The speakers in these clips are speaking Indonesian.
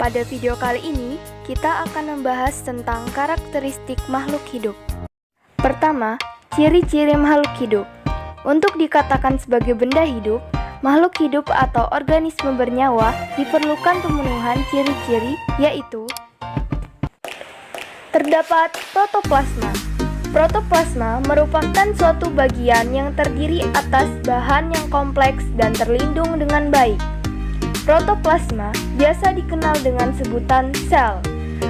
Pada video kali ini, kita akan membahas tentang karakteristik makhluk hidup. Pertama, ciri-ciri makhluk hidup. Untuk dikatakan sebagai benda hidup, makhluk hidup atau organisme bernyawa diperlukan pemenuhan ciri-ciri, yaitu terdapat protoplasma. Protoplasma merupakan suatu bagian yang terdiri atas bahan yang kompleks dan terlindung dengan baik. Protoplasma biasa dikenal dengan sebutan sel,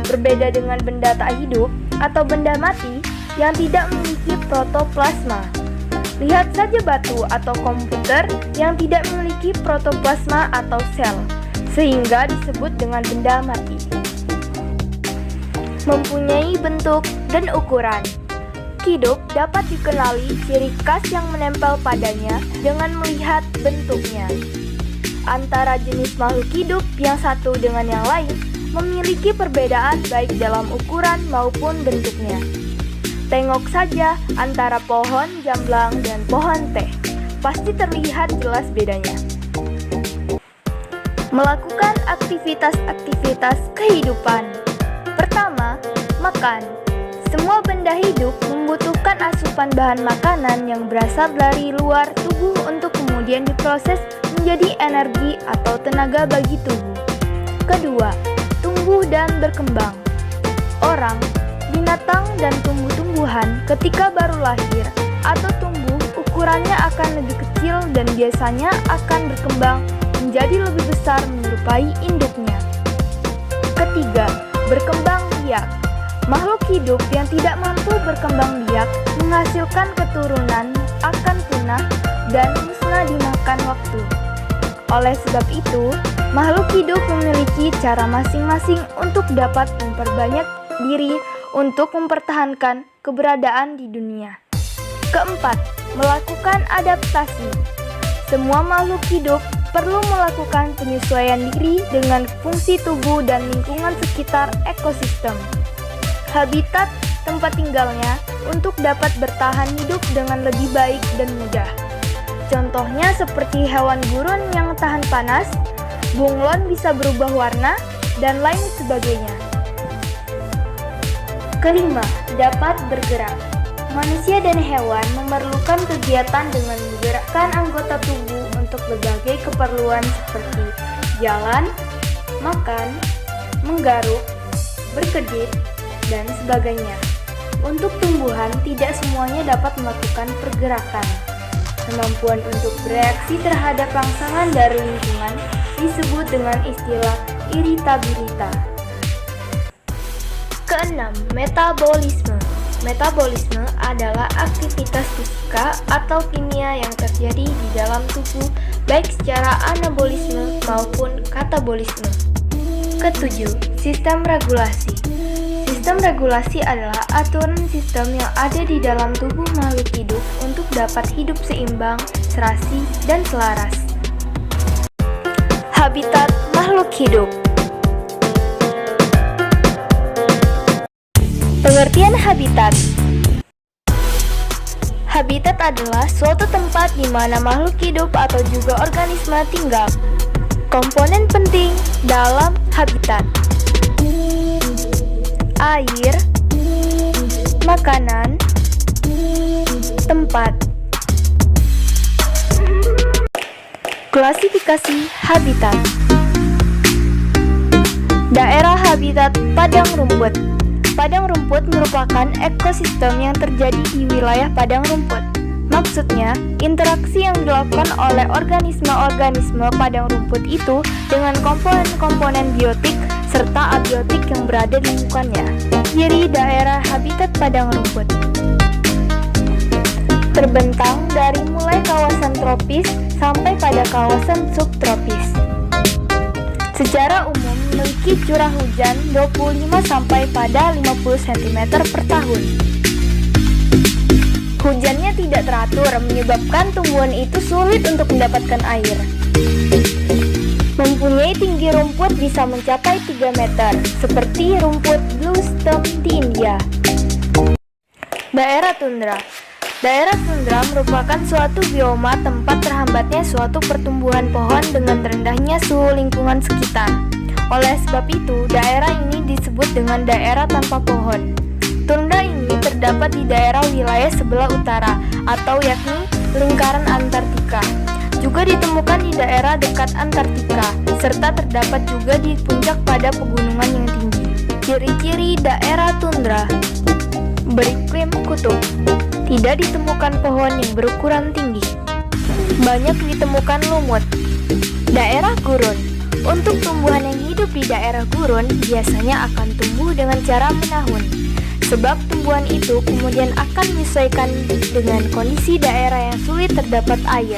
berbeda dengan benda tak hidup atau benda mati yang tidak memiliki protoplasma. Lihat saja batu atau komputer yang tidak memiliki protoplasma atau sel, sehingga disebut dengan benda mati. Mempunyai bentuk dan ukuran. Hidup dapat dikenali ciri khas yang menempel padanya dengan melihat bentuknya. Antara jenis makhluk hidup yang satu dengan yang lain memiliki perbedaan baik dalam ukuran maupun bentuknya. Tengok saja antara pohon jamblang dan pohon teh, pasti terlihat jelas bedanya. Melakukan aktivitas-aktivitas kehidupan. Pertama, makan. Semua benda hidup membutuhkan asupan bahan makanan yang berasal dari luar tubuh untuk kemudian diproses menjadi energi atau tenaga bagi tubuh. Kedua, tumbuh dan berkembang. Orang, binatang, dan tumbuh-tumbuhan ketika baru lahir atau tumbuh ukurannya akan lebih kecil dan biasanya akan berkembang menjadi lebih besar menyerupai induknya. Ketiga, berkembang biak. Makhluk hidup yang tidak mampu berkembang biak menghasilkan keturunan akan punah dan musnah dimakan waktu. Oleh sebab itu, makhluk hidup memiliki cara masing-masing untuk dapat memperbanyak diri untuk mempertahankan keberadaan di dunia. Keempat, melakukan adaptasi. Semua makhluk hidup perlu melakukan penyesuaian diri dengan fungsi tubuh dan lingkungan sekitar ekosistem. Habitat tempat tinggalnya untuk dapat bertahan hidup dengan lebih baik dan mudah. Contohnya seperti hewan gurun yang tahan panas, bunglon bisa berubah warna, dan lain sebagainya. Kelima, dapat bergerak. Manusia dan hewan memerlukan kegiatan dengan menggerakkan anggota tubuh untuk berbagai keperluan seperti jalan, makan, menggaruk, berkedip, dan sebagainya. Untuk tumbuhan, tidak semuanya dapat melakukan pergerakan. Kemampuan untuk bereaksi terhadap rangsangan dari lingkungan disebut dengan istilah iritabilitas. Keenam, metabolisme. Metabolisme adalah aktivitas fisika atau kimia yang terjadi di dalam tubuh baik secara anabolisme maupun katabolisme. Ketujuh, sistem regulasi. Sistem regulasi adalah aturan sistem yang ada di dalam tubuh makhluk hidup untuk dapat hidup seimbang, serasi, dan selaras. Habitat makhluk hidup. Pengertian habitat. Habitat adalah suatu tempat di mana makhluk hidup atau juga organisme tinggal. Komponen penting dalam habitat: air, makanan, tempat. Klasifikasi habitat. Daerah habitat padang rumput. Padang rumput merupakan ekosistem yang terjadi di wilayah padang rumput. Maksudnya, interaksi yang dilakukan oleh organisme-organisme padang rumput itu dengan komponen-komponen biotik serta abiotik yang berada di lingkungannya. Ciri daerah habitat padang rumput terbentang dari mulai kawasan tropis sampai pada kawasan subtropis. Secara umum memiliki curah hujan 25 sampai pada 50 cm per tahun. Hujannya tidak teratur menyebabkan tumbuhan itu sulit untuk mendapatkan air. Mempunyai tinggi rumput bisa mencapai 3 meter, seperti rumput blue stem di India. Daerah tundra. Daerah tundra merupakan suatu bioma tempat terhambatnya suatu pertumbuhan pohon dengan rendahnya suhu lingkungan sekitar. Oleh sebab itu, daerah ini disebut dengan daerah tanpa pohon. Tundra ini terdapat di daerah wilayah sebelah utara atau yakni lingkaran Antartika. Juga ditemukan di daerah dekat Antartika, serta terdapat juga di puncak pada pegunungan yang tinggi. Ciri-ciri daerah tundra: beriklim kutub, tidak ditemukan pohon yang berukuran tinggi, banyak ditemukan lumut. Daerah gurun: untuk tumbuhan yang hidup di daerah gurun biasanya akan tumbuh dengan cara menahun, sebab tumbuhan itu kemudian akan menyesuaikan dengan kondisi daerah yang sulit terdapat air.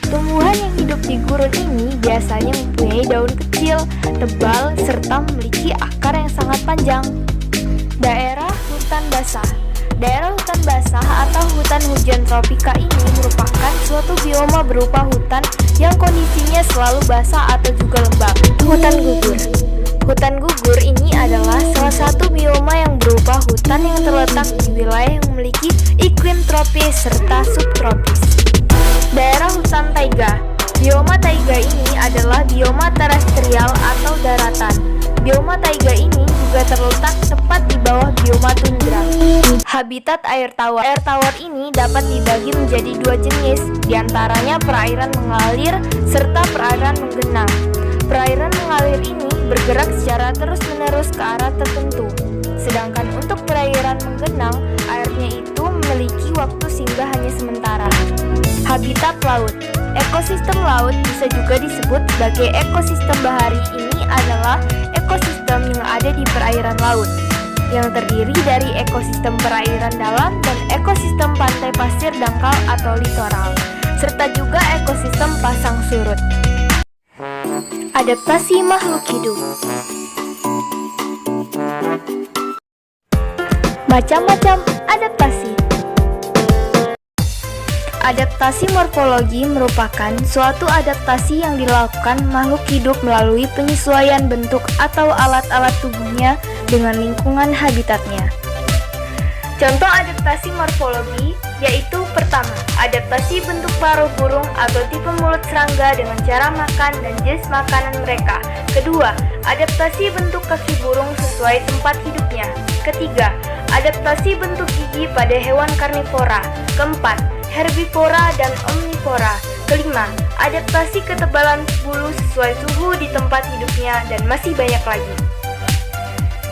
Tumbuhan yang hidup di gurun ini biasanya mempunyai daun kecil, tebal, serta memiliki akar yang sangat panjang. Daerah hutan basah: daerah hutan basah atau hutan hujan tropika ini merupakan suatu bioma berupa hutan yang kondisinya selalu basah atau juga lembab. Hutan gugur: hutan gugur ini adalah salah satu bioma yang berupa hutan yang terletak di wilayah yang memiliki iklim tropis serta subtropis. Daerah hutan taiga: bioma taiga ini adalah bioma terestrial atau daratan. Bioma taiga ini juga terletak tepat di bawah bioma tundra. Habitat air tawar: air tawar ini dapat dibagi menjadi dua jenis, diantaranya perairan mengalir serta perairan menggenang. Perairan mengalir ini bergerak secara terus-menerus ke arah tertentu, sedangkan untuk perairan menggenang, airnya itu memiliki waktu singgah hanya sementara. Habitat laut: ekosistem laut bisa juga disebut sebagai ekosistem bahari. Ini adalah ekosistem yang ada di perairan laut, yang terdiri dari ekosistem perairan dalam dan ekosistem pantai pasir dangkal atau litoral, serta juga ekosistem pasang surut. Adaptasi makhluk hidup: macam-macam adaptasi. Adaptasi morfologi merupakan suatu adaptasi yang dilakukan makhluk hidup melalui penyesuaian bentuk atau alat-alat tubuhnya dengan lingkungan habitatnya. Contoh adaptasi morfologi yaitu: pertama, adaptasi bentuk paruh burung atau tipe mulut serangga dengan cara makan dan jenis makanan mereka. Kedua, adaptasi bentuk kaki burung sesuai tempat hidupnya. Ketiga, adaptasi bentuk gigi pada hewan karnivora. Keempat, herbivora dan omnivora. Kelima, adaptasi ketebalan bulu sesuai suhu di tempat hidupnya, dan masih banyak lagi.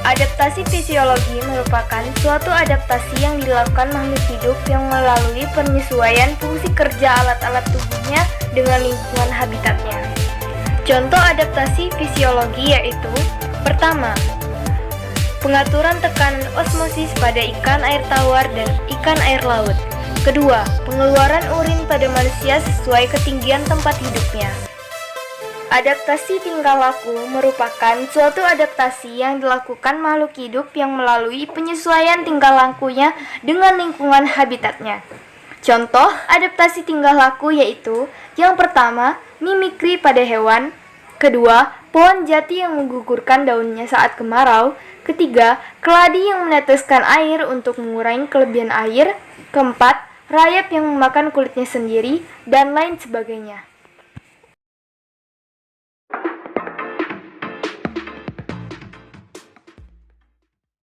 Adaptasi fisiologi merupakan suatu adaptasi yang dilakukan makhluk hidup yang melalui penyesuaian fungsi kerja alat-alat tubuhnya dengan lingkungan habitatnya. Contoh adaptasi fisiologi yaitu: pertama, pengaturan tekanan osmosis pada ikan air tawar dan ikan air laut. Kedua, pengeluaran urin pada manusia sesuai ketinggian tempat hidupnya. Adaptasi tingkah laku merupakan suatu adaptasi yang dilakukan makhluk hidup yang melalui penyesuaian tingkah lakunya dengan lingkungan habitatnya. Contoh adaptasi tingkah laku yaitu: yang pertama, mimikri pada hewan. Kedua, pohon jati yang menggugurkan daunnya saat kemarau. Ketiga, keladi yang meneteskan air untuk mengurangi kelebihan air. Keempat, rayap yang memakan kulitnya sendiri, dan lain sebagainya.